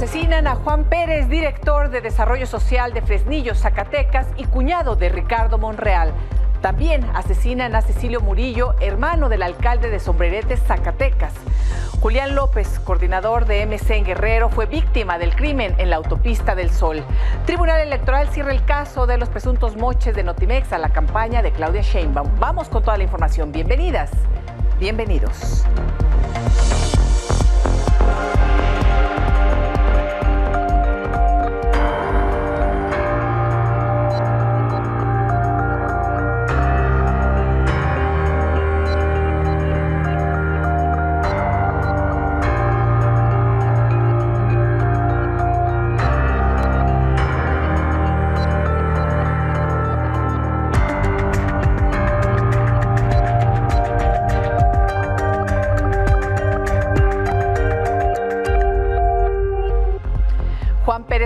Asesinan a Juan Pérez, director de Desarrollo Social de Fresnillo, Zacatecas, y cuñado de Ricardo Monreal. También asesinan a Cecilio Murillo, hermano del alcalde de Sombrerete, Zacatecas. Julián López, coordinador de MC en Guerrero, fue víctima del crimen en la Autopista del Sol. Tribunal Electoral cierra el caso de los presuntos moches de Notimex a la campaña de Claudia Sheinbaum. Vamos con toda la información. Bienvenidas, bienvenidos.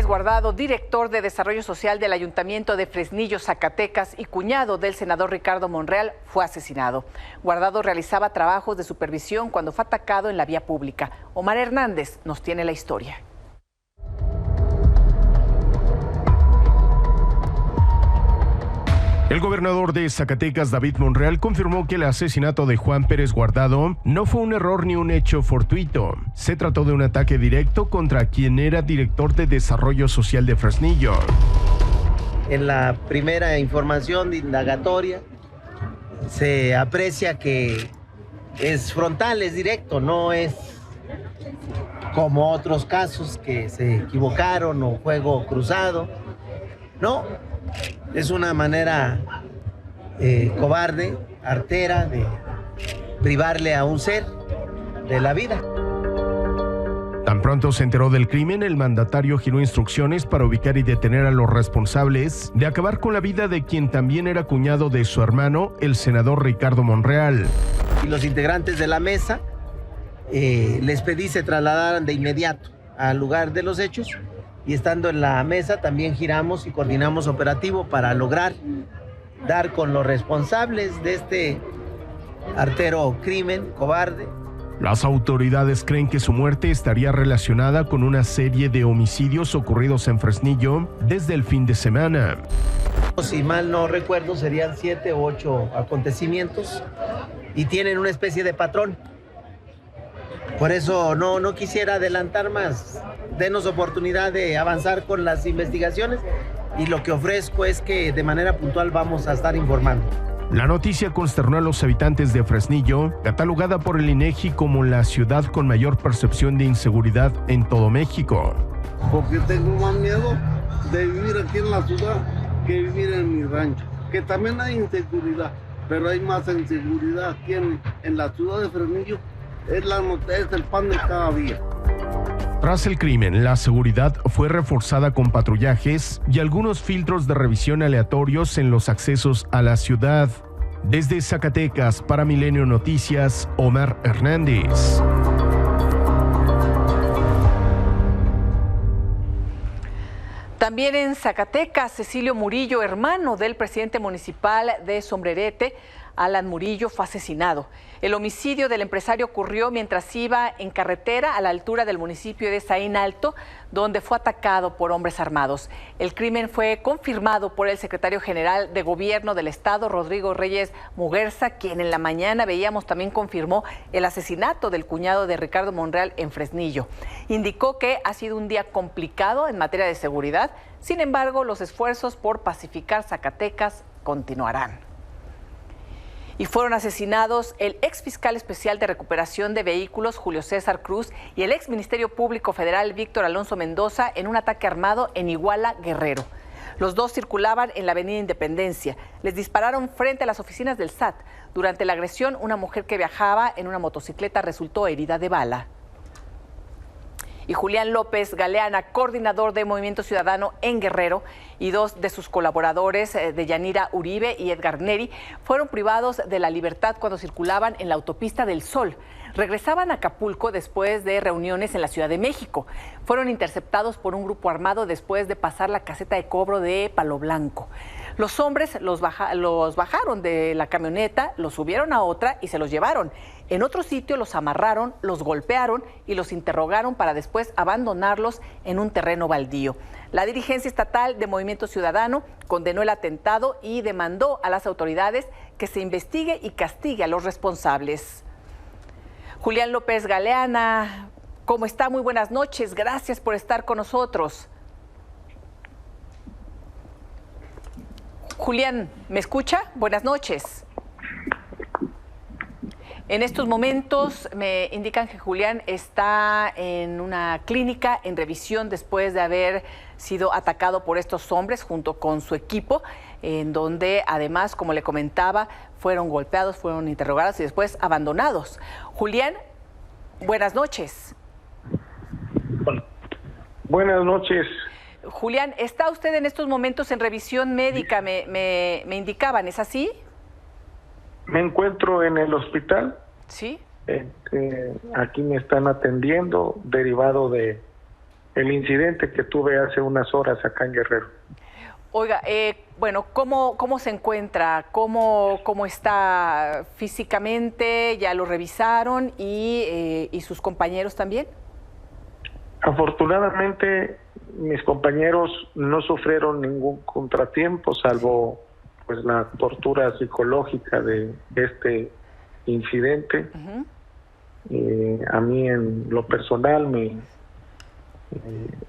Guardado, director de Desarrollo Social del Ayuntamiento de Fresnillo, Zacatecas, y cuñado del senador Ricardo Monreal, fue asesinado. Guardado realizaba trabajos de supervisión cuando fue atacado en la vía pública. Omar Hernández nos tiene la historia. El gobernador de Zacatecas, David Monreal, confirmó que el asesinato de Juan Pérez Guardado no fue un error ni un hecho fortuito. Se trató de un ataque directo contra quien era director de Desarrollo Social de Fresnillo. En la primera información de indagatoria se aprecia que es frontal, es directo, no es como otros casos que se equivocaron o juego cruzado. No. Es una manera cobarde, artera, de privarle a un ser de la vida. Tan pronto se enteró del crimen, el mandatario giró instrucciones para ubicar y detener a los responsables de acabar con la vida de quien también era cuñado de su hermano, el senador Ricardo Monreal. Y los integrantes de la mesa les pedí se trasladaran de inmediato al lugar de los hechos. Y estando en la mesa también giramos y coordinamos operativo para lograr dar con los responsables de este artero crimen cobarde. Las autoridades creen que su muerte estaría relacionada con una serie de homicidios ocurridos en Fresnillo desde el fin de semana. Si mal no recuerdo, serían 7 u 8 acontecimientos y tienen una especie de patrón. Por eso no quisiera adelantar más. Denos oportunidad de avanzar con las investigaciones y lo que ofrezco es que de manera puntual vamos a estar informando. La noticia consternó a los habitantes de Fresnillo, catalogada por el INEGI como la ciudad con mayor percepción de inseguridad en todo México. Porque tengo más miedo de vivir aquí en la ciudad que vivir en mi rancho, que también hay inseguridad, pero hay más inseguridad aquí en la ciudad de Fresnillo. Es el pan de cada día. Tras el crimen, la seguridad fue reforzada con patrullajes y algunos filtros de revisión aleatorios en los accesos a la ciudad. Desde Zacatecas, para Milenio Noticias, Omar Hernández. También en Zacatecas, Cecilio Murillo, hermano del presidente municipal de Sombrerete, Alan Murillo, fue asesinado. El homicidio del empresario ocurrió mientras iba en carretera a la altura del municipio de Saín Alto, donde fue atacado por hombres armados. El crimen fue confirmado por el secretario general de Gobierno del Estado, Rodrigo Reyes Muguerza, quien en la mañana veíamos también confirmó el asesinato del cuñado de Ricardo Monreal en Fresnillo. Indicó que ha sido un día complicado en materia de seguridad, sin embargo, los esfuerzos por pacificar Zacatecas continuarán. Y fueron asesinados el ex fiscal especial de recuperación de vehículos, Julio César Cruz, y el ex Ministerio Público Federal, Víctor Alonso Mendoza, en un ataque armado en Iguala, Guerrero. Los dos circulaban en la avenida Independencia. Les dispararon frente a las oficinas del SAT. Durante la agresión, una mujer que viajaba en una motocicleta resultó herida de bala. Y Julián López Galeana, coordinador de Movimiento Ciudadano en Guerrero, y dos de sus colaboradores, Deyanira Uribe y Edgar Neri, fueron privados de la libertad cuando circulaban en la Autopista del Sol. Regresaban a Acapulco después de reuniones en la Ciudad de México. Fueron interceptados por un grupo armado después de pasar la caseta de cobro de Palo Blanco. Los hombres los bajaron de la camioneta, los subieron a otra y se los llevaron. En otro sitio los amarraron, los golpearon y los interrogaron para después abandonarlos en un terreno baldío. La dirigencia estatal de Movimiento Ciudadano condenó el atentado y demandó a las autoridades que se investigue y castigue a los responsables. Julián López Galeana, ¿cómo está? Muy buenas noches. Gracias por estar con nosotros. Julián, ¿me escucha? Buenas noches. En estos momentos me indican que Julián está en una clínica en revisión después de haber sido atacado por estos hombres junto con su equipo, en donde además, como le comentaba, fueron golpeados, fueron interrogados y después abandonados. Julián, buenas noches. Buenas noches. Julián, ¿está usted en estos momentos en revisión médica? Me indicaban, ¿es así? Me encuentro en el hospital. Sí. Aquí me están atendiendo, derivado de el incidente que tuve hace unas horas acá en Guerrero. Oiga, bueno, ¿cómo se encuentra? ¿Cómo está físicamente? ¿Ya lo revisaron? ¿Y sus compañeros también? Afortunadamente, mis compañeros no sufrieron ningún contratiempo, salvo pues la tortura psicológica de este incidente. A mí en lo personal me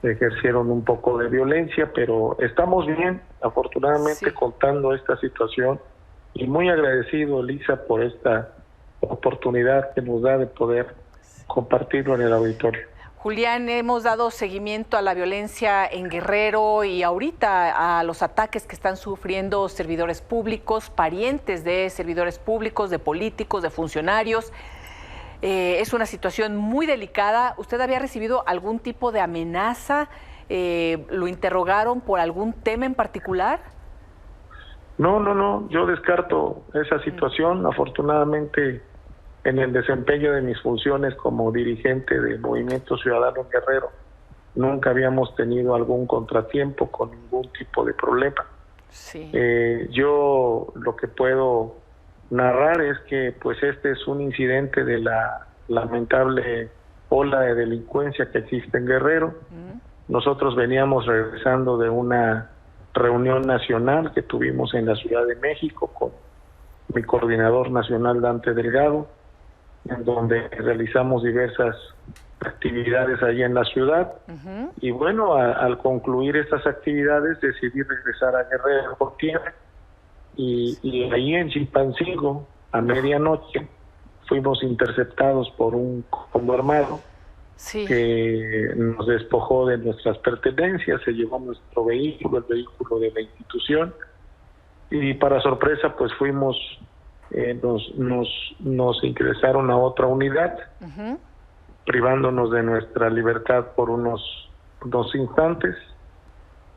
ejercieron un poco de violencia, pero estamos bien, afortunadamente, sí, contando esta situación, y muy agradecido, Elisa, por esta oportunidad que nos da de poder compartirlo en el auditorio. Julián, hemos dado seguimiento a la violencia en Guerrero y ahorita a los ataques que están sufriendo servidores públicos, parientes de servidores públicos, de políticos, de funcionarios. Es una situación muy delicada. ¿Usted había recibido algún tipo de amenaza? ¿Lo interrogaron por algún tema en particular? No. Yo descarto esa situación. Afortunadamente, en el desempeño de mis funciones como dirigente del Movimiento Ciudadano Guerrero, nunca habíamos tenido algún contratiempo con ningún tipo de problema. Sí. Yo lo que puedo narrar es que pues este es un incidente de la lamentable ola de delincuencia que existe en Guerrero. Nosotros veníamos regresando de una reunión nacional que tuvimos en la Ciudad de México con mi coordinador nacional, Dante Delgado, en donde realizamos diversas actividades allí en la ciudad. Y bueno, al concluir estas actividades decidí regresar a Guerrero por tierra, y ahí en Chilpancingo, a medianoche, fuimos interceptados por un comando armado. Sí. Que nos despojó de nuestras pertenencias, se llevó nuestro vehículo, el vehículo de la institución, y para sorpresa pues fuimos, nos ingresaron a otra unidad, privándonos de nuestra libertad por unos 2 instantes,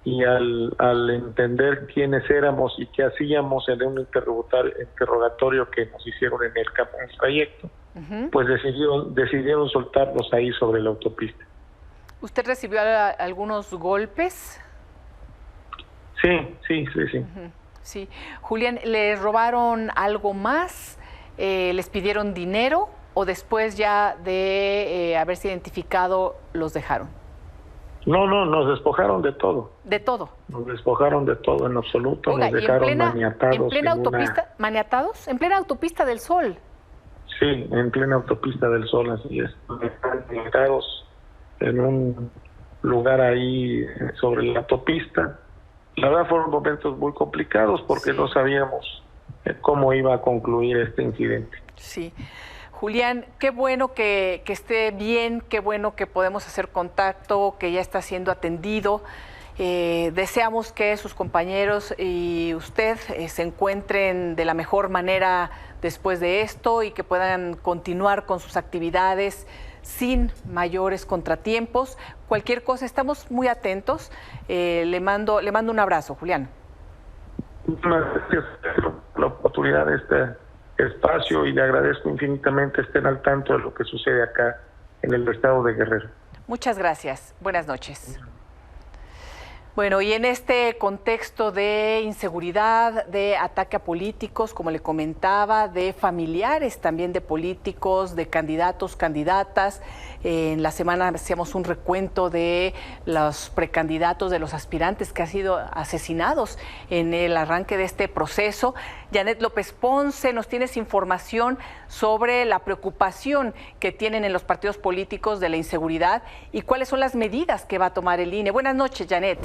y al entender quiénes éramos y qué hacíamos en un interrogatorio que nos hicieron en el trayecto, pues decidieron soltarnos ahí sobre la autopista. ¿Usted recibió algunos golpes? Sí. Sí. Julián, ¿les robaron algo más? ¿Les pidieron dinero? ¿O después ya de haberse identificado los dejaron? No, nos despojaron de todo. ¿De todo? Nos despojaron de todo en absoluto. Oiga, nos dejaron maniatados. ¿En plena autopista? ¿Maniatados? ¿En plena autopista del Sol? Sí, en plena autopista del Sol, así es. Maniatados en un lugar ahí sobre la autopista. La verdad fueron momentos muy complicados porque no sabíamos cómo iba a concluir este incidente. Sí. Julián, qué bueno que esté bien, qué bueno que podemos hacer contacto, que ya está siendo atendido. Deseamos que sus compañeros y usted se encuentren de la mejor manera después de esto y que puedan continuar con sus actividades sin mayores contratiempos. Cualquier cosa, estamos muy atentos. Le mando un abrazo, Julián. Muchas gracias por la oportunidad de espacio y le agradezco infinitamente estén al tanto de lo que sucede acá en el estado de Guerrero. Muchas gracias. Buenas noches. Bueno, y en este contexto de inseguridad, de ataque a políticos, como le comentaba, de familiares también de políticos, de candidatos, candidatas, en la semana hacíamos un recuento de los precandidatos, de los aspirantes que han sido asesinados en el arranque de este proceso. Janet López Ponce, nos tienes información sobre la preocupación que tienen en los partidos políticos de la inseguridad y cuáles son las medidas que va a tomar el INE. Buenas noches, Janet.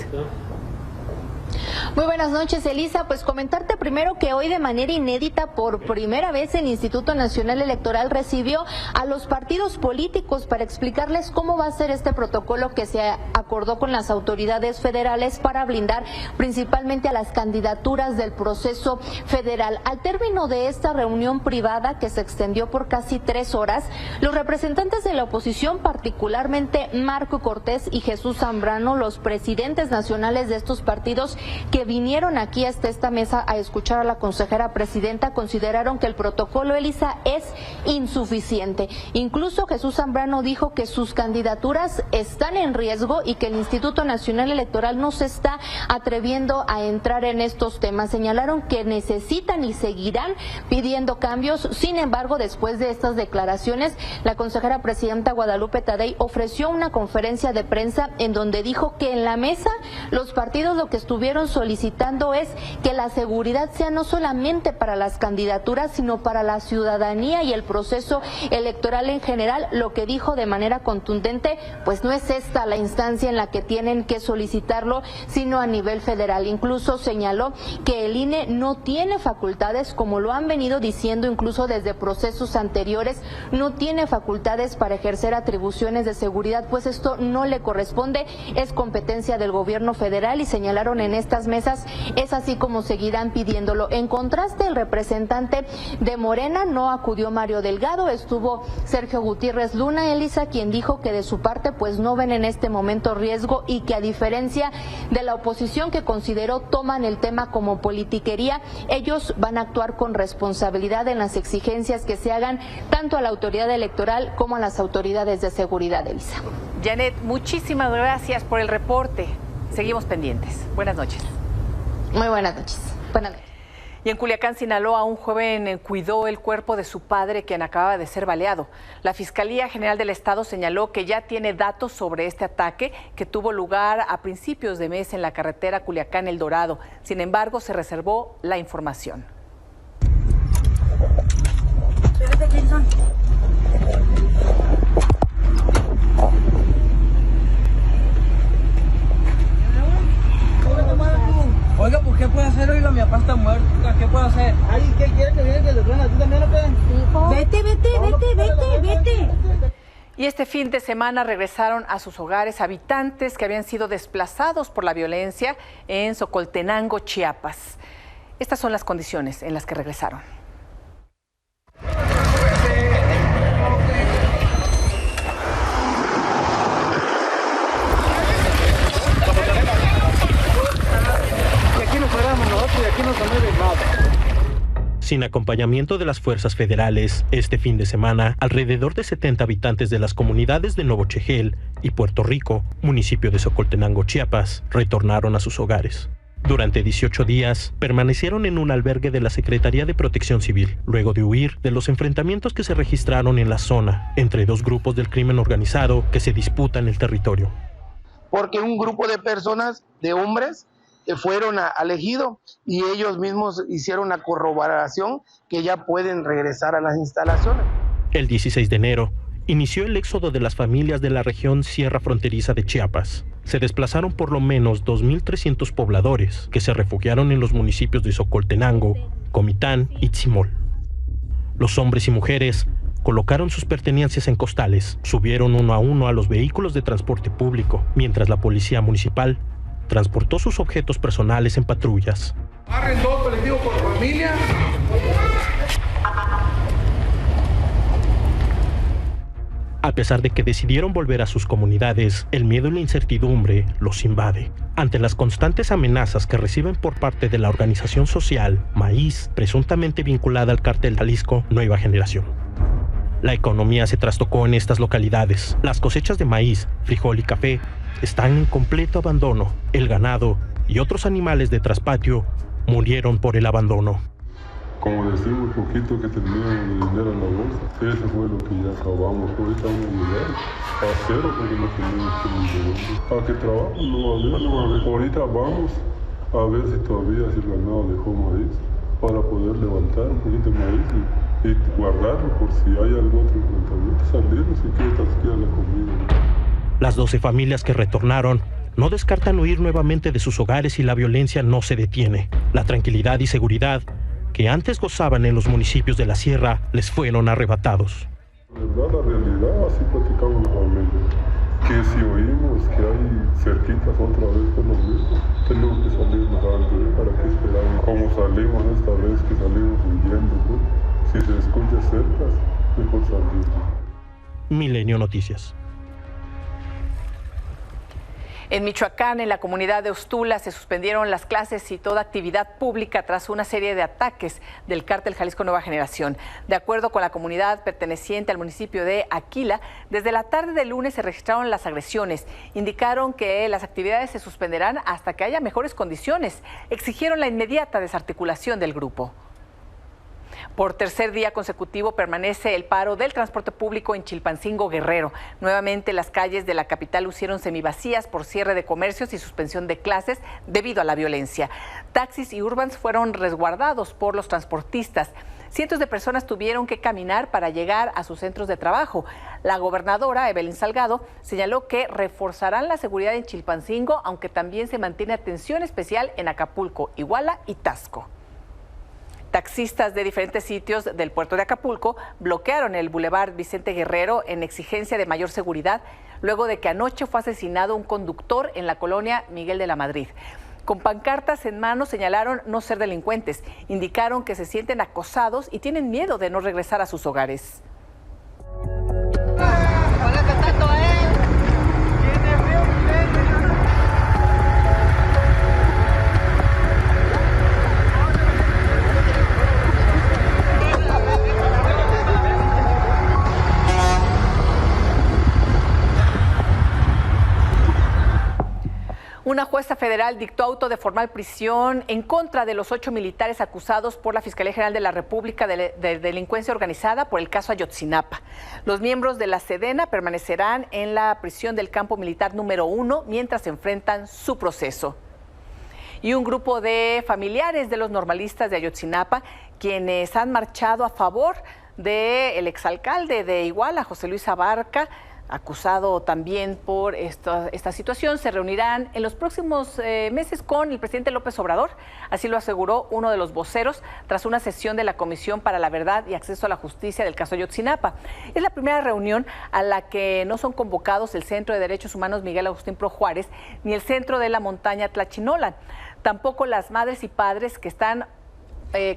Muy buenas noches, Elisa. Pues comentarte primero que hoy de manera inédita, por primera vez, el Instituto Nacional Electoral recibió a los partidos políticos para explicarles cómo va a ser este protocolo que se acordó con las autoridades federales para blindar principalmente a las candidaturas del proceso federal. Al término de esta reunión privada que se extendió por casi 3 horas, los representantes de la oposición, particularmente Marco Cortés y Jesús Zambrano, los presidentes nacionales de estos partidos que vinieron aquí hasta esta mesa a escuchar a la consejera presidenta, consideraron que el protocolo, Elisa, es insuficiente. Incluso Jesús Zambrano dijo que sus candidaturas están en riesgo y que el Instituto Nacional Electoral no se está atreviendo a entrar en estos temas. Señalaron que necesitan y seguirán pidiendo cambios. Sin embargo, después de estas declaraciones, la consejera presidenta Guadalupe Tadei ofreció una conferencia de prensa en donde dijo que en la mesa los partidos lo que estuvieron solicitando es que la seguridad sea no solamente para las candidaturas, sino para la ciudadanía y el proceso electoral en general. Lo que dijo de manera contundente, pues no es esta la instancia en la que tienen que solicitarlo, sino a nivel federal. Incluso señaló que el INE no tiene facultades, como lo han venido diciendo incluso desde procesos anteriores, no tiene facultades para ejercer atribuciones de seguridad, pues esto no le corresponde, es competencia del gobierno federal, y señalaron en estas mesas es así como seguirán pidiéndolo. En contraste, el representante de Morena no acudió Mario Delgado, estuvo Sergio Gutiérrez Luna, Elisa, quien dijo que de su parte pues no ven en este momento riesgo y que a diferencia de la oposición que consideró toman el tema como politiquería, ellos van a actuar con responsabilidad en las exigencias que se hagan tanto a la autoridad electoral como a las autoridades de seguridad, Elisa. Janet, muchísimas gracias por el reporte. Seguimos pendientes. Buenas noches. Muy buenas noches. Buenas noches. Y en Culiacán, Sinaloa, un joven cuidó el cuerpo de su padre, quien acababa de ser baleado. La Fiscalía General del Estado señaló que ya tiene datos sobre este ataque que tuvo lugar a principios de mes en la carretera Culiacán-El Dorado. Sin embargo, se reservó la información. Oiga, ¿por qué puede hacer? Oiga, mi papá está muerto. ¿Qué puedo hacer? Ay, ¿qué quiere que viene que le truena? ¿Tú también lo puedes? Vete. Y este fin de semana regresaron a sus hogares habitantes que habían sido desplazados por la violencia en Socoltenango, Chiapas. Estas son las condiciones en las que regresaron. Sin acompañamiento de las fuerzas federales, este fin de semana, alrededor de 70 habitantes de las comunidades de Nuevo Chejel y Puerto Rico, municipio de Socoltenango, Chiapas, retornaron a sus hogares. Durante 18 días, permanecieron en un albergue de la Secretaría de Protección Civil, luego de huir de los enfrentamientos que se registraron en la zona entre dos grupos del crimen organizado que se disputan el territorio. Porque un grupo de personas, de hombres, fueron al ejido y ellos mismos hicieron la corroboración que ya pueden regresar a las instalaciones. El 16 de enero inició el éxodo de las familias de la región sierra fronteriza de Chiapas. Se desplazaron por lo menos 2.300 pobladores que se refugiaron en los municipios de Socoltenango, Comitán y Tzimol. Los hombres y mujeres colocaron sus pertenencias en costales, subieron uno a uno a los vehículos de transporte público, mientras la policía municipal transportó sus objetos personales en patrullas. Barren 2 colectivos por familia. A pesar de que decidieron volver a sus comunidades, el miedo y la incertidumbre los invade. Ante las constantes amenazas que reciben por parte de la organización social Maíz, presuntamente vinculada al cártel Jalisco Nueva Generación. La economía se trastocó en estas localidades. Las cosechas de maíz, frijol y café están en completo abandono. El ganado y otros animales de traspatio murieron por el abandono. Como decimos, poquito que teníamos de dinero en la bolsa, eso fue lo que ya acabamos. Ahorita vamos a llegar a cero porque no tenemos dinero. ¿A qué trabajo? No, ahorita vamos a ver si todavía el ganado dejó maíz para poder levantar un poquito de maíz y guardarlo por si hay algo otro enfrentamiento, salirnos y que tasquear la comida. Las 12 familias que retornaron no descartan huir nuevamente de sus hogares y la violencia no se detiene. La tranquilidad y seguridad que antes gozaban en los municipios de la sierra les fueron arrebatados. La realidad, así platicamos la familia, que si oímos que hay cerquitas otra vez por lo mismo, tenemos que salir más antes, ¿para qué esperamos? Como salimos esta vez que salimos huyendo, pues, si se escucha cerca, mejor salir. Milenio Noticias. En Michoacán, en la comunidad de Ustula, se suspendieron las clases y toda actividad pública tras una serie de ataques del cártel Jalisco Nueva Generación. De acuerdo con la comunidad perteneciente al municipio de Aquila, desde la tarde del lunes se registraron las agresiones. Indicaron que las actividades se suspenderán hasta que haya mejores condiciones. Exigieron la inmediata desarticulación del grupo. Por tercer día consecutivo permanece el paro del transporte público en Chilpancingo, Guerrero. Nuevamente las calles de la capital lucieron semivacías por cierre de comercios y suspensión de clases debido a la violencia. Taxis y urbans fueron resguardados por los transportistas. Cientos de personas tuvieron que caminar para llegar a sus centros de trabajo. La gobernadora Evelyn Salgado señaló que reforzarán la seguridad en Chilpancingo, aunque también se mantiene atención especial en Acapulco, Iguala y Taxco. Taxistas de diferentes sitios del puerto de Acapulco bloquearon el Boulevard Vicente Guerrero en exigencia de mayor seguridad, luego de que anoche fue asesinado un conductor en la colonia Miguel de la Madrid. Con pancartas en mano señalaron no ser delincuentes, indicaron que se sienten acosados y tienen miedo de no regresar a sus hogares. Una jueza federal dictó auto de formal prisión en contra de los 8 militares acusados por la Fiscalía General de la República de delincuencia organizada por el caso Ayotzinapa. Los miembros de la Sedena permanecerán en la prisión del campo militar número 1 mientras enfrentan su proceso. Y un grupo de familiares de los normalistas de Ayotzinapa, quienes han marchado a favor del exalcalde de Iguala, José Luis Abarca, acusado también por esta situación, se reunirán en los próximos meses con el presidente López Obrador. Así lo aseguró uno de los voceros tras una sesión de la Comisión para la Verdad y Acceso a la Justicia del caso Ayotzinapa. Es la primera reunión a la que no son convocados el Centro de Derechos Humanos Miguel Agustín Pro Juárez ni el Centro de la Montaña Tlachinolan. Tampoco las madres y padres que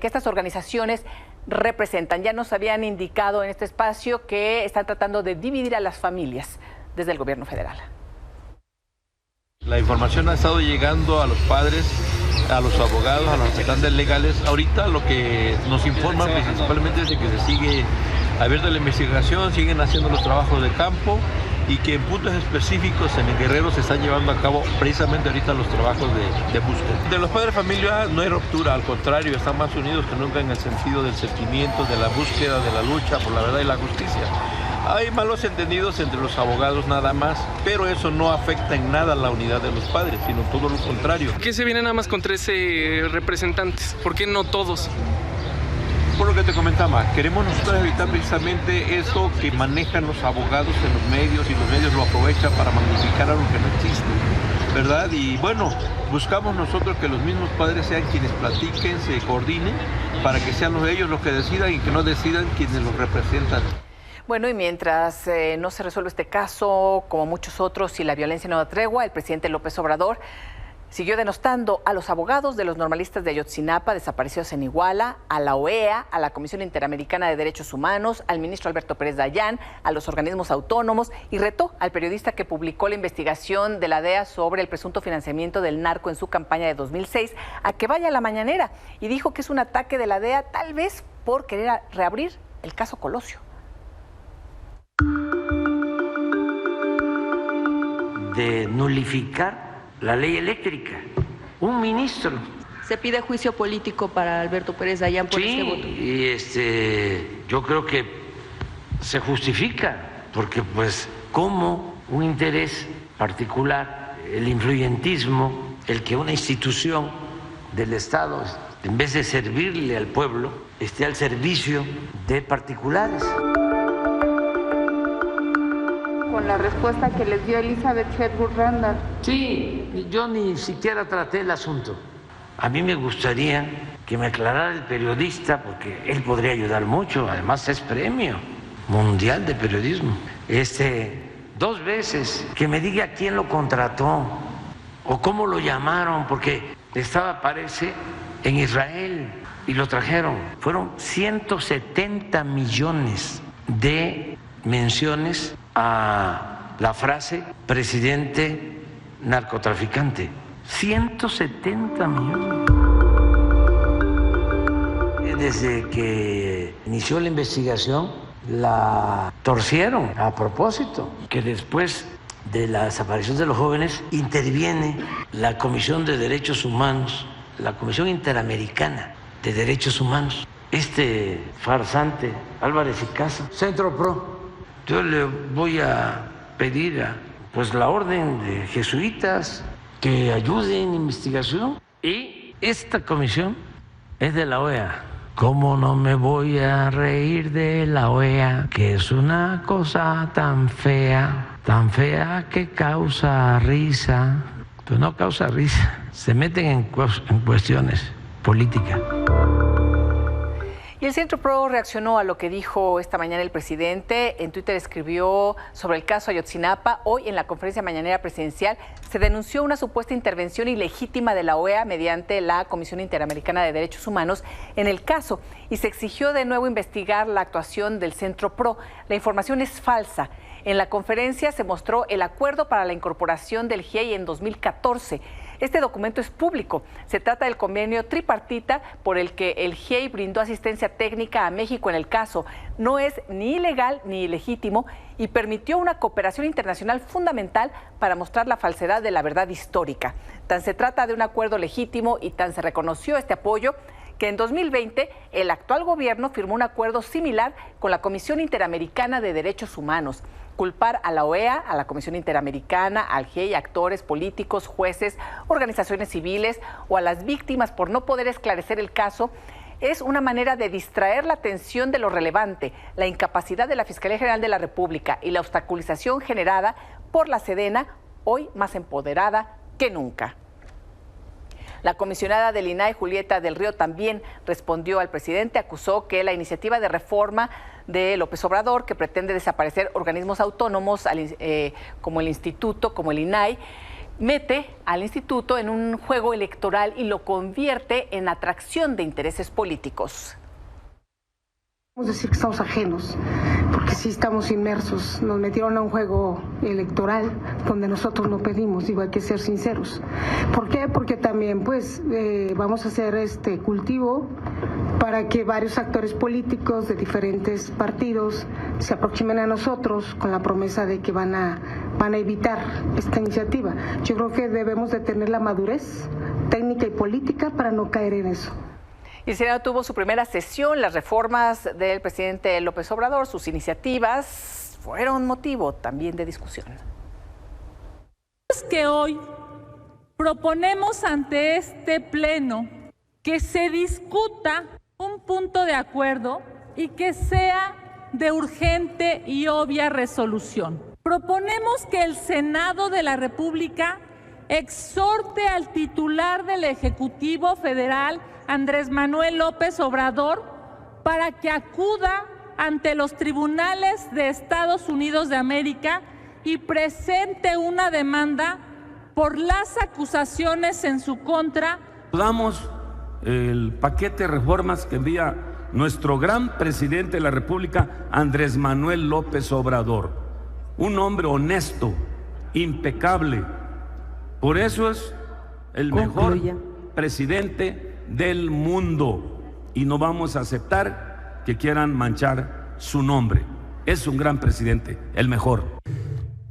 estas organizaciones representan. Ya nos habían indicado en este espacio que están tratando de dividir a las familias desde el gobierno federal. La información ha estado llegando a los padres, a los abogados, a los representantes legales. Ahorita lo que nos informan principalmente es de que se sigue abierta la investigación, siguen haciendo los trabajos de campo y que en puntos específicos en el Guerrero se están llevando a cabo precisamente ahorita los trabajos de búsqueda. De los padres de familia no hay ruptura, al contrario, están más unidos que nunca en el sentido del sentimiento, de la búsqueda, de la lucha por la verdad y la justicia. Hay malos entendidos entre los abogados nada más, pero eso no afecta en nada la unidad de los padres, sino todo lo contrario. ¿Por qué se viene nada más con 13 representantes? ¿Por qué no todos? Por lo que te comentaba, queremos nosotros evitar precisamente eso que manejan los abogados en los medios y los medios lo aprovechan para magnificar algo que no existe, ¿verdad? Y bueno, buscamos nosotros que los mismos padres sean quienes platiquen, se coordinen, para que sean ellos los que decidan y que no decidan quienes los representan. Bueno, y mientras no se resuelve este caso, como muchos otros, y la violencia no da tregua, el presidente López Obrador Siguió denostando a los abogados de los normalistas de Ayotzinapa desaparecidos en Iguala, a la OEA, a la Comisión Interamericana de Derechos Humanos, al ministro Alberto Pérez Dayán, a los organismos autónomos y retó al periodista que publicó la investigación de la DEA sobre el presunto financiamiento del narco en su campaña de 2006 a que vaya a la mañanera y dijo que es un ataque de la DEA tal vez por querer reabrir el caso Colosio. De nulificar la ley eléctrica. Un ministro. Se pide juicio político para Alberto Pérez Dayán por este voto. Y yo creo que se justifica, porque pues como un interés particular, el influyentismo, el que una institución del Estado, en vez de servirle al pueblo, esté al servicio de particulares. Con la respuesta que les dio Elizabeth Hedburg Randall. Sí, yo ni siquiera traté el asunto. A mí me gustaría que me aclarara el periodista, porque él podría ayudar mucho, además es premio mundial de periodismo. 2 veces, que me diga quién lo contrató o cómo lo llamaron, porque estaba, parece, en Israel y lo trajeron. Fueron 170 millones de menciones a la frase presidente narcotraficante. 170 millones. Desde que inició la investigación la torcieron a propósito, que después de la desaparición de los jóvenes interviene la Comisión de Derechos Humanos, la Comisión Interamericana de Derechos Humanos. Farsante Álvarez y Casa, Centro Pro. Yo le voy a pedir la orden de jesuitas que ayuden en investigación. Y esta comisión es de la OEA. ¿Cómo no me voy a reír de la OEA? Que es una cosa tan fea que causa risa. Pues no causa risa, se meten en cuestiones políticas. Y el Centro Pro reaccionó a lo que dijo esta mañana el presidente. En Twitter escribió sobre el caso Ayotzinapa. Hoy en la conferencia mañanera presidencial se denunció una supuesta intervención ilegítima de la OEA mediante la Comisión Interamericana de Derechos Humanos en el caso y se exigió de nuevo investigar la actuación del Centro Pro. La información es falsa. En la conferencia se mostró el acuerdo para la incorporación del GIEI en 2014. Este documento es público. Se trata del convenio tripartita por el que el GIEI brindó asistencia técnica a México en el caso. No es ni ilegal ni ilegítimo y permitió una cooperación internacional fundamental para mostrar la falsedad de la verdad histórica. Tan se trata de un acuerdo legítimo y tan se reconoció este apoyo que en 2020 el actual gobierno firmó un acuerdo similar con la Comisión Interamericana de Derechos Humanos. Culpar a la OEA, a la Comisión Interamericana, al GIEI, actores políticos, jueces, organizaciones civiles o a las víctimas por no poder esclarecer el caso es una manera de distraer la atención de lo relevante, la incapacidad de la Fiscalía General de la República y la obstaculización generada por la Sedena, hoy más empoderada que nunca. La comisionada del INAI, Julieta del Río, también respondió al presidente, acusó que la iniciativa de reforma de López Obrador, que pretende desaparecer organismos autónomos como el Instituto, como el INAI, mete al instituto en un juego electoral y lo convierte en atracción de intereses políticos. Podemos decir que estamos ajenos, porque sí estamos inmersos. Nos metieron a un juego electoral donde nosotros no pedimos, digo, hay que ser sinceros. ¿Por qué? Porque también pues vamos a hacer este cultivo para que varios actores políticos de diferentes partidos se aproximen a nosotros con la promesa de que van a evitar esta iniciativa. Yo creo que debemos de tener la madurez técnica y política para no caer en eso. El Senado tuvo su primera sesión. Las reformas del presidente López Obrador, sus iniciativas, fueron motivo también de discusión. Es que hoy proponemos ante este pleno que se discuta un punto de acuerdo y que sea de urgente y obvia resolución. Proponemos que el Senado de la República exhorte al titular del Ejecutivo Federal, Andrés Manuel López Obrador, para que acuda ante los tribunales de Estados Unidos de América y presente una demanda por las acusaciones en su contra. Damos el paquete de reformas que envía nuestro gran presidente de la República, Andrés Manuel López Obrador, un hombre honesto, impecable. Por eso es el mejor presidente del mundo y no vamos a aceptar que quieran manchar su nombre. Es un gran presidente, el mejor.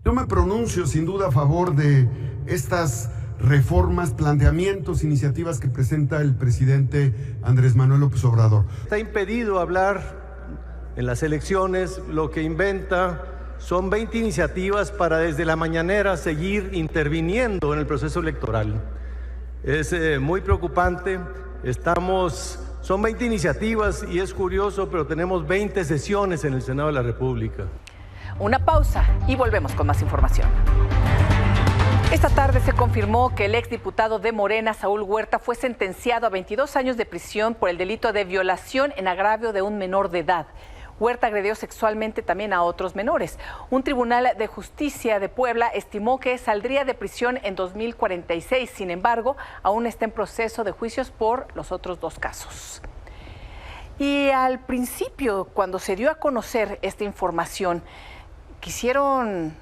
Yo me pronuncio sin duda a favor de estas reformas, planteamientos, iniciativas que presenta el presidente Andrés Manuel López Obrador. Está impedido hablar en las elecciones, lo que inventa son 20 iniciativas para desde la mañanera seguir interviniendo en el proceso electoral. Es muy preocupante, son 20 iniciativas y es curioso, pero tenemos 20 sesiones en el Senado de la República. Una pausa y volvemos con más información. Esta tarde se confirmó que el exdiputado de Morena, Saúl Huerta, fue sentenciado a 22 años de prisión por el delito de violación en agravio de un menor de edad. Huerta agredió sexualmente también a otros menores. Un tribunal de justicia de Puebla estimó que saldría de prisión en 2046. Sin embargo, aún está en proceso de juicios por los otros 2 casos. Y al principio, cuando se dio a conocer esta información, quisieron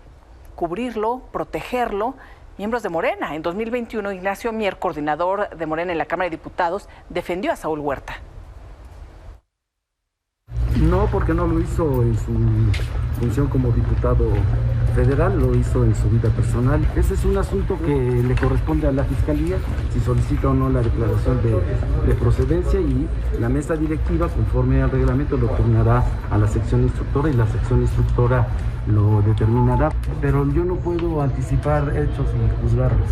cubrirlo, protegerlo, miembros de Morena. En 2021, Ignacio Mier, coordinador de Morena en la Cámara de Diputados, defendió a Saúl Huerta. No, porque no lo hizo en su función como diputado federal, lo hizo en su vida personal. Ese es un asunto que le corresponde a la Fiscalía, si solicita o no la declaración de procedencia, y la mesa directiva, conforme al reglamento, lo turnará a la sección instructora y la sección instructora lo determinará. Pero yo no puedo anticipar hechos y juzgarlos.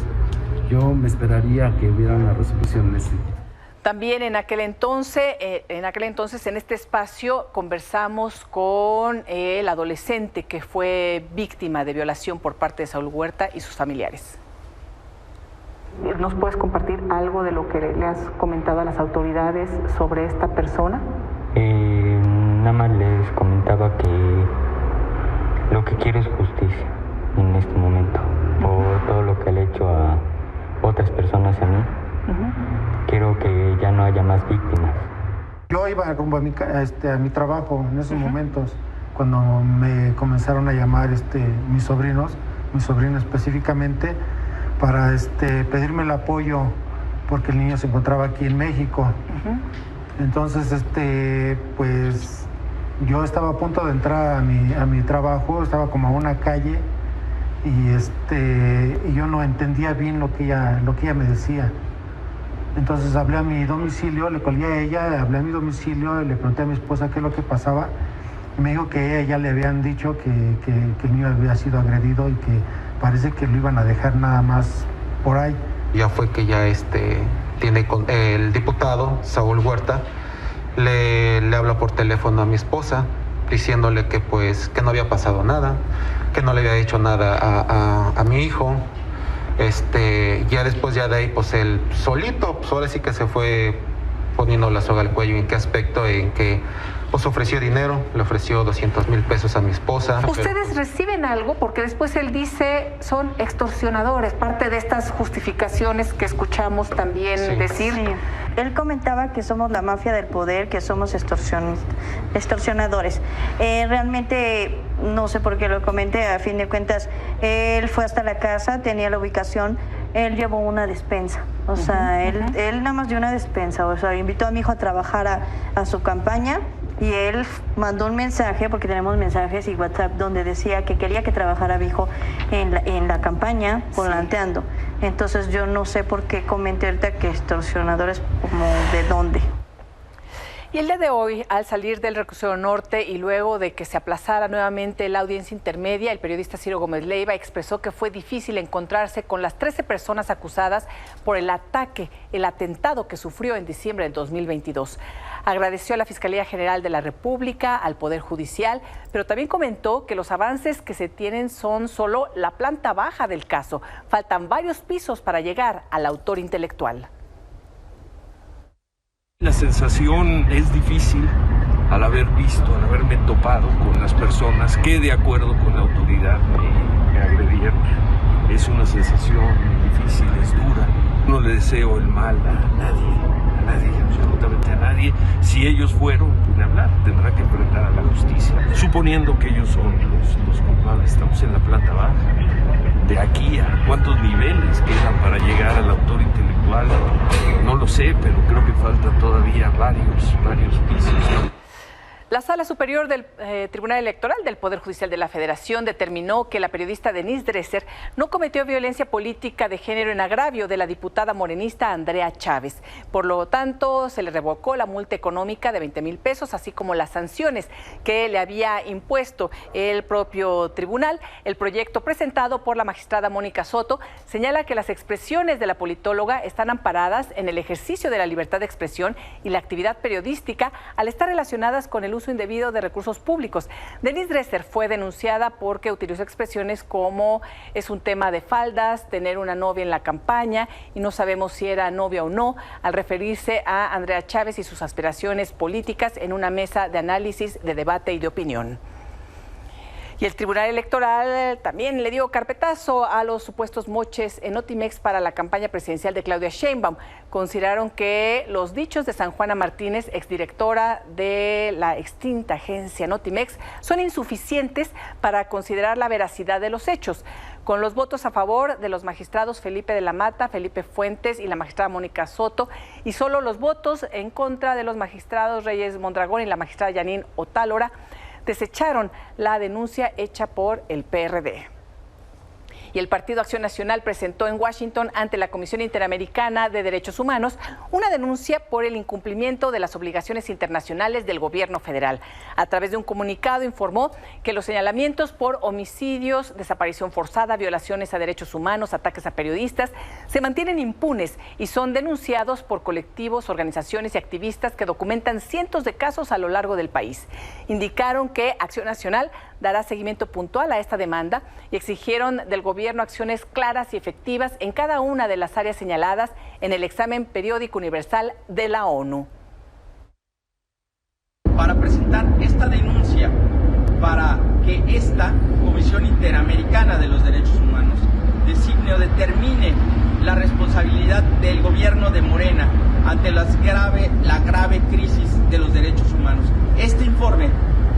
Yo me esperaría que hubiera una resolución en ese sentido. También en aquel entonces, en este espacio, conversamos con el adolescente que fue víctima de violación por parte de Saúl Huerta y sus familiares. ¿Nos puedes compartir algo de lo que le has comentado a las autoridades sobre esta persona? Nada más les comentaba que lo que quiero es justicia en este momento por todo lo que le he hecho a otras personas a mí. Quiero que ya no haya más víctimas. Yo iba rumbo a mi trabajo en esos momentos, cuando me comenzaron a llamar mis sobrinos específicamente, para pedirme el apoyo porque el niño se encontraba aquí en México. Entonces, pues yo estaba a punto de entrar a mi trabajo, estaba como a una calle y yo no entendía bien lo que ella me decía. Entonces hablé a mi domicilio, le colgué a ella, hablé a mi domicilio, le pregunté a mi esposa qué es lo que pasaba. Y me dijo que a ella ya le habían dicho que el niño había sido agredido y que parece que lo iban a dejar nada más por ahí. Ya fue que ya tiene el diputado Saúl Huerta le habla por teléfono a mi esposa diciéndole que no había pasado nada, que no le había dicho nada a mi hijo. Ya después de ahí, pues él solito, pues ahora sí que se fue poniendo la soga al cuello. ¿En qué aspecto? En que pues ofreció dinero, le ofreció 200,000 pesos a mi esposa. ¿Ustedes reciben algo? Porque después él dice son extorsionadores, parte de estas justificaciones que escuchamos también decir. Sí. Él comentaba que somos la mafia del poder, que somos extorsionadores. Realmente no sé por qué lo comenté, a fin de cuentas, él fue hasta la casa, tenía la ubicación, él llevó una despensa, o sea, él nada más dio una despensa, o sea, invitó a mi hijo a trabajar a su campaña y él mandó un mensaje, porque tenemos mensajes y WhatsApp, donde decía que quería que trabajara mi hijo en la campaña, volanteando. Entonces yo no sé por qué comenté ahorita que extorsionadores, como de dónde. Y el día de hoy, al salir del reclusorio norte y luego de que se aplazara nuevamente la audiencia intermedia, el periodista Ciro Gómez Leiva expresó que fue difícil encontrarse con las 13 personas acusadas por el atentado que sufrió en diciembre del 2022. Agradeció a la Fiscalía General de la República, al Poder Judicial, pero también comentó que los avances que se tienen son solo la planta baja del caso. Faltan varios pisos para llegar al autor intelectual. La sensación es difícil al haberme topado con las personas que de acuerdo con la autoridad me agredieron. Es una sensación difícil, es dura. No le deseo el mal a nadie, absolutamente a nadie. Si ellos fueron, puede hablar, tendrá que enfrentar a la justicia. Suponiendo que ellos son los culpables, estamos en la planta baja. De aquí a cuántos niveles quedan para llegar al autor intelectual, no lo sé, pero creo que faltan todavía varios pisos. La Sala Superior del Tribunal Electoral del Poder Judicial de la Federación determinó que la periodista Denise Dresser no cometió violencia política de género en agravio de la diputada morenista Andrea Chávez. Por lo tanto, se le revocó la multa económica de 20,000 pesos, así como las sanciones que le había impuesto el propio tribunal. El proyecto presentado por la magistrada Mónica Soto señala que las expresiones de la politóloga están amparadas en el ejercicio de la libertad de expresión y la actividad periodística al estar relacionadas con el uso indebido de recursos públicos. Denise Dresser fue denunciada porque utilizó expresiones como es un tema de faldas, tener una novia en la campaña y no sabemos si era novia o no, al referirse a Andrea Chávez y sus aspiraciones políticas en una mesa de análisis, de debate y de opinión. Y el Tribunal Electoral también le dio carpetazo a los supuestos moches en Notimex para la campaña presidencial de Claudia Sheinbaum. Consideraron que los dichos de San Juana Martínez, exdirectora de la extinta agencia Notimex, son insuficientes para considerar la veracidad de los hechos. Con los votos a favor de los magistrados Felipe de la Mata, Felipe Fuentes y la magistrada Mónica Soto, y solo los votos en contra de los magistrados Reyes Mondragón y la magistrada Yanín Otálora, desecharon la denuncia hecha por el PRD. Y el Partido Acción Nacional presentó en Washington ante la Comisión Interamericana de Derechos Humanos una denuncia por el incumplimiento de las obligaciones internacionales del gobierno federal. A través de un comunicado informó que los señalamientos por homicidios, desaparición forzada, violaciones a derechos humanos, ataques a periodistas, se mantienen impunes y son denunciados por colectivos, organizaciones y activistas que documentan cientos de casos a lo largo del país. Indicaron que Acción Nacional dará seguimiento puntual a esta demanda y exigieron del gobierno acciones claras y efectivas en cada una de las áreas señaladas en el examen periódico universal de la ONU. Para presentar esta denuncia para que esta Comisión Interamericana de los Derechos Humanos designe o determine la responsabilidad del gobierno de Morena ante la grave crisis de los derechos humanos. Este informe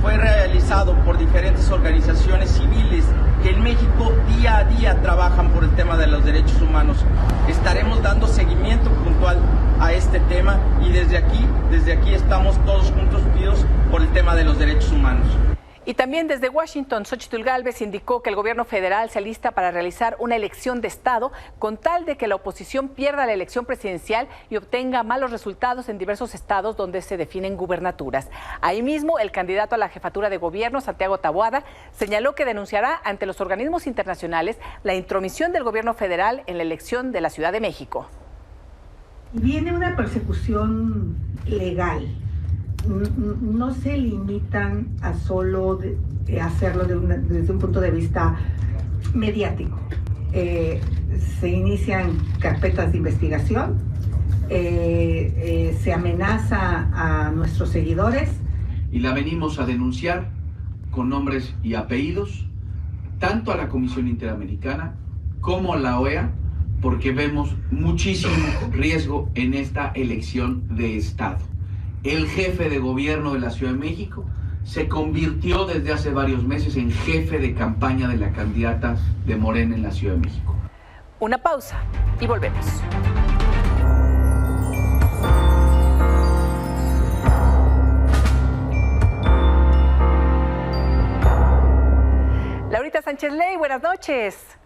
fue realizado por diferentes organizaciones civiles que en México día a día trabajan por el tema de los derechos humanos. Estaremos dando seguimiento puntual a este tema y desde aquí estamos todos juntos unidos por el tema de los derechos humanos. Y también desde Washington, Xóchitl Gálvez indicó que el gobierno federal se alista para realizar una elección de Estado con tal de que la oposición pierda la elección presidencial y obtenga malos resultados en diversos estados donde se definen gubernaturas. Ahí mismo, el candidato a la jefatura de gobierno, Santiago Taboada, señaló que denunciará ante los organismos internacionales la intromisión del gobierno federal en la elección de la Ciudad de México. Viene una persecución legal. No se limitan a solo hacerlo desde un punto de vista mediático. Se inician carpetas de investigación, se amenaza a nuestros seguidores. Y la venimos a denunciar con nombres y apellidos, tanto a la Comisión Interamericana como a la OEA, porque vemos muchísimo riesgo en esta elección de Estado. El jefe de gobierno de la Ciudad de México se convirtió desde hace varios meses en jefe de campaña de la candidata de Morena en la Ciudad de México. Una pausa y volvemos. Laurita Sánchez Ley, buenas noches.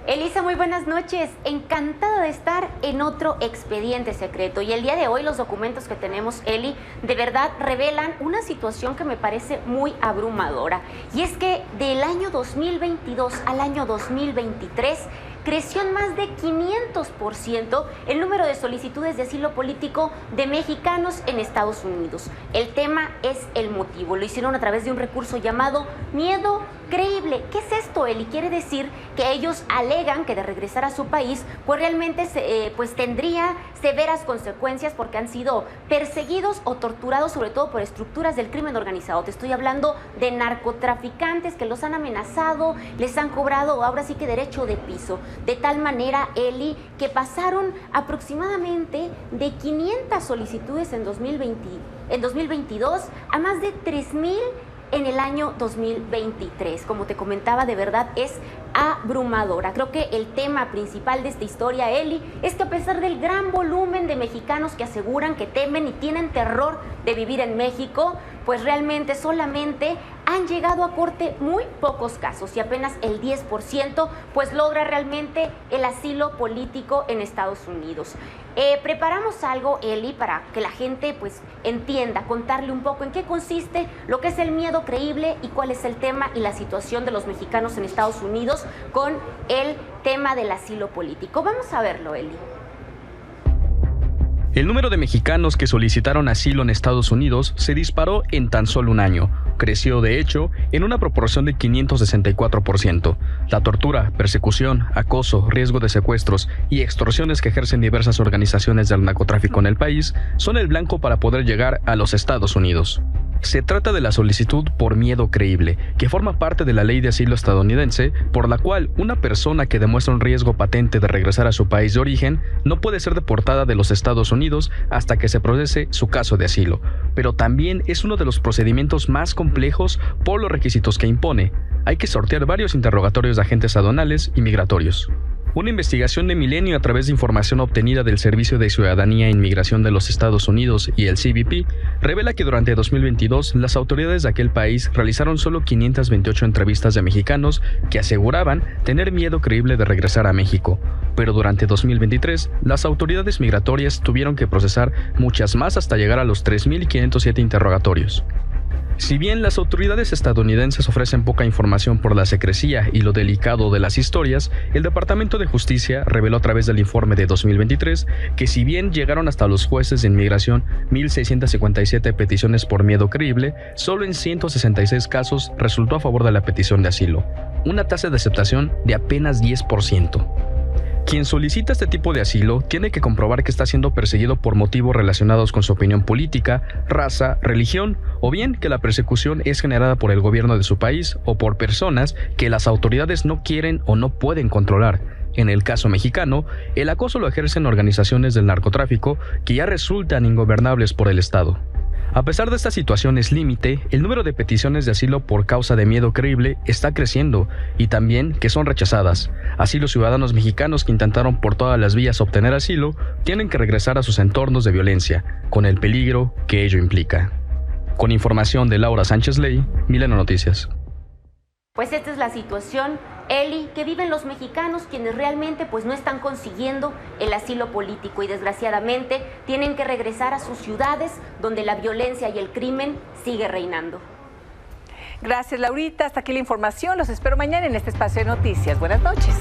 Elisa, muy buenas noches. Encantada de estar en otro expediente secreto. Y el día de hoy los documentos que tenemos, Eli, de verdad revelan una situación que me parece muy abrumadora. Y es que del año 2022 al año 2023, creció en más de 500% el número de solicitudes de asilo político de mexicanos en Estados Unidos. El tema es el motivo. Lo hicieron a través de un recurso llamado miedo creíble. ¿Qué es esto, Eli? Quiere decir que ellos alegan que de regresar a su país, pues realmente tendría severas consecuencias porque han sido perseguidos o torturados, sobre todo por estructuras del crimen organizado. Te estoy hablando de narcotraficantes que los han amenazado, les han cobrado ahora sí que derecho de piso. De tal manera, Eli, que pasaron aproximadamente de 500 solicitudes en 2022 a más de 3,000 en el año 2023. Como te comentaba, de verdad es abrumadora. Creo que el tema principal de esta historia, Eli, es que a pesar del gran volumen de mexicanos que aseguran que temen y tienen terror de vivir en México, pues realmente solamente han llegado a corte muy pocos casos y apenas el 10% pues logra realmente el asilo político en Estados Unidos. Preparamos algo, Eli, para que la gente pues entienda, contarle un poco en qué consiste lo que es el miedo creíble y cuál es el tema y la situación de los mexicanos en Estados Unidos con el tema del asilo político. Vamos a verlo, Eli. El número de mexicanos que solicitaron asilo en Estados Unidos se disparó en tan solo un año. Creció, de hecho, en una proporción de 564%. La tortura, persecución, acoso, riesgo de secuestros y extorsiones que ejercen diversas organizaciones del narcotráfico en el país son el blanco para poder llegar a los Estados Unidos. Se trata de la solicitud por miedo creíble, que forma parte de la ley de asilo estadounidense, por la cual una persona que demuestra un riesgo patente de regresar a su país de origen no puede ser deportada de los Estados Unidos hasta que se procese su caso de asilo, pero también es uno de los procedimientos más complejos por los requisitos que impone. Hay que sortear varios interrogatorios de agentes aduanales y migratorios. Una investigación de Milenio a través de información obtenida del Servicio de Ciudadanía e Inmigración de los Estados Unidos y el CBP revela que durante 2022 las autoridades de aquel país realizaron solo 528 entrevistas de mexicanos que aseguraban tener miedo creíble de regresar a México. Pero durante 2023 las autoridades migratorias tuvieron que procesar muchas más hasta llegar a los 3.507 interrogatorios. Si bien las autoridades estadounidenses ofrecen poca información por la secrecía y lo delicado de las historias, el Departamento de Justicia reveló a través del informe de 2023 que si bien llegaron hasta los jueces de inmigración 1.657 peticiones por miedo creíble, solo en 166 casos resultó a favor de la petición de asilo, una tasa de aceptación de apenas 10%. Quien solicita este tipo de asilo tiene que comprobar que está siendo perseguido por motivos relacionados con su opinión política, raza, religión, o bien que la persecución es generada por el gobierno de su país o por personas que las autoridades no quieren o no pueden controlar. En el caso mexicano, el acoso lo ejercen organizaciones del narcotráfico que ya resultan ingobernables por el Estado. A pesar de estas situaciones límite, el número de peticiones de asilo por causa de miedo creíble está creciendo y también que son rechazadas. Así los ciudadanos mexicanos que intentaron por todas las vías obtener asilo tienen que regresar a sus entornos de violencia, con el peligro que ello implica. Con información de Laura Sánchez Ley, Milenio Noticias. Pues esta es la situación, Eli, que viven los mexicanos quienes realmente pues no están consiguiendo el asilo político y desgraciadamente tienen que regresar a sus ciudades donde la violencia y el crimen sigue reinando. Gracias, Laurita. Hasta aquí la información. Los espero mañana en este espacio de noticias. Buenas noches.